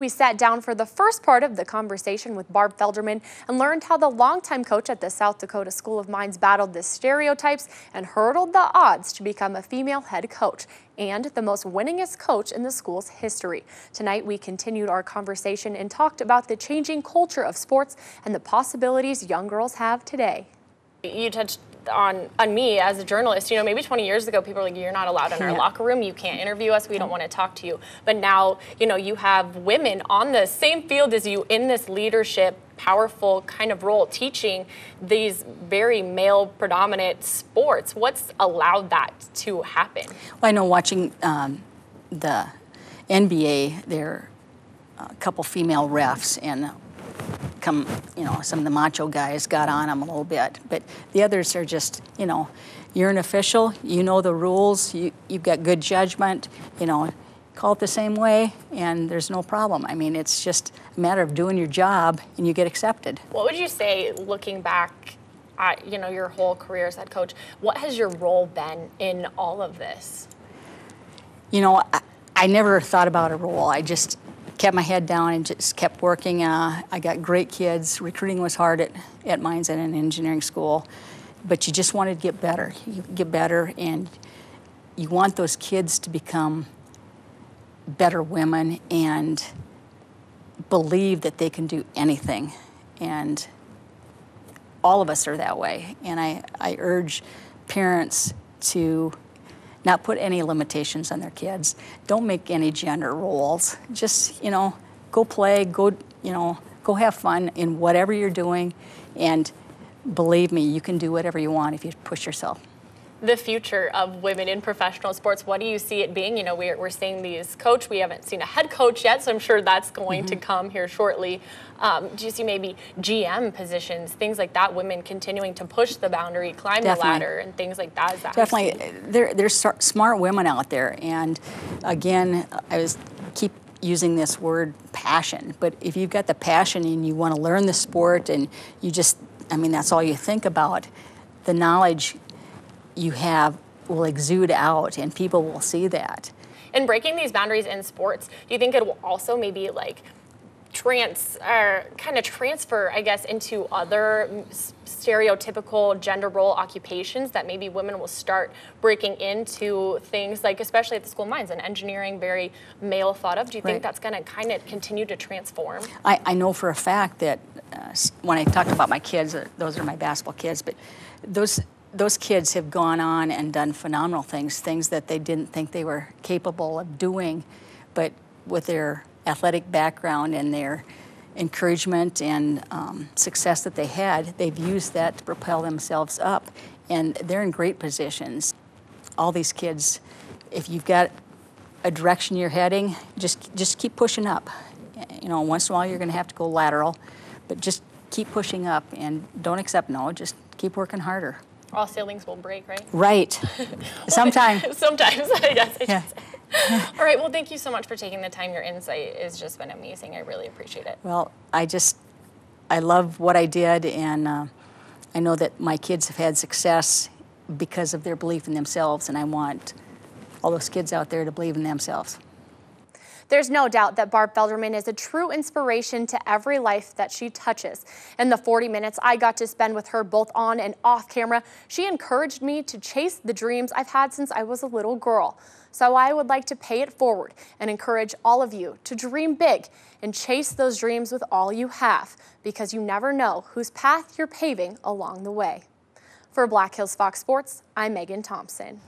We sat down for the first part of the conversation with Barb Felderman and learned how the longtime coach at the South Dakota School of Mines battled the stereotypes and hurdled the odds to become a female head coach and the most winningest coach in the school's history. Tonight, we continued our conversation and talked about the changing culture of sports and the possibilities young girls have today. You touched on me as a journalist. You know, maybe 20 years ago, people were like, you're not allowed in our locker room. You can't interview us. We don't want to talk to you. But now, you know, you have women on the same field as you in this leadership, powerful kind of role, teaching these very male predominant sports. What's allowed that to happen? Well, I know watching the NBA, there are a couple female refs, and some of the macho guys got on them a little bit, but the others are just, you're an official, you know the rules, you've got good judgment, call it the same way, and there's no problem. I mean, it's just a matter of doing your job, and you get accepted. What would you say, looking back at, your whole career as head coach, what has your role been in all of this? I never thought about a role. I just kept my head down and just kept working. I got great kids. Recruiting was hard at Mines and an engineering school, but you just wanted to get better. You get better, and you want those kids to become better women and believe that they can do anything. And all of us are that way. And I urge parents to not put any limitations on their kids. Don't make any gender roles. Just, go play, go have fun in whatever you're doing, and believe me, you can do whatever you want if you push yourself. The future of women in professional sports, what do you see it being? We're seeing these coach. We haven't seen a head coach yet, so I'm sure that's going to come here shortly. Do you see maybe GM positions, things like that, women continuing to push the boundary, climb the ladder, and things like that? Is that definitely. There's smart women out there, and again, keep using this word passion, but if you've got the passion and you want to learn the sport and that's all you think about, the knowledge you have will exude out, and people will see that. And breaking these boundaries in sports, do you think it will also maybe transfer, I guess, into other stereotypical gender role occupations, that maybe women will start breaking into things like, especially at the School of Mines and engineering, very male thought of? Do you think that's going to kind of continue to transform? I know for a fact that when I talked about my kids, those are my basketball kids, but those kids have gone on and done phenomenal things that they didn't think they were capable of doing, but with their athletic background and their encouragement and success that they had, they've used that to propel themselves up, and they're in great positions. All these kids, if you've got a direction you're heading, just keep pushing up. Once in a while you're going to have to go lateral, but just keep pushing up and don't accept no, just keep working harder. All ceilings will break, right? Right. Sometimes. Sometimes, I guess I should say. All right, well, thank you so much for taking the time. Your insight has just been amazing. I really appreciate it. Well, I love what I did, and I know that my kids have had success because of their belief in themselves, and I want all those kids out there to believe in themselves. There's no doubt that Barb Felderman is a true inspiration to every life that she touches. In the 40 minutes I got to spend with her both on and off camera, she encouraged me to chase the dreams I've had since I was a little girl. So I would like to pay it forward and encourage all of you to dream big and chase those dreams with all you have, because you never know whose path you're paving along the way. For Black Hills Fox Sports, I'm Megan Thompson.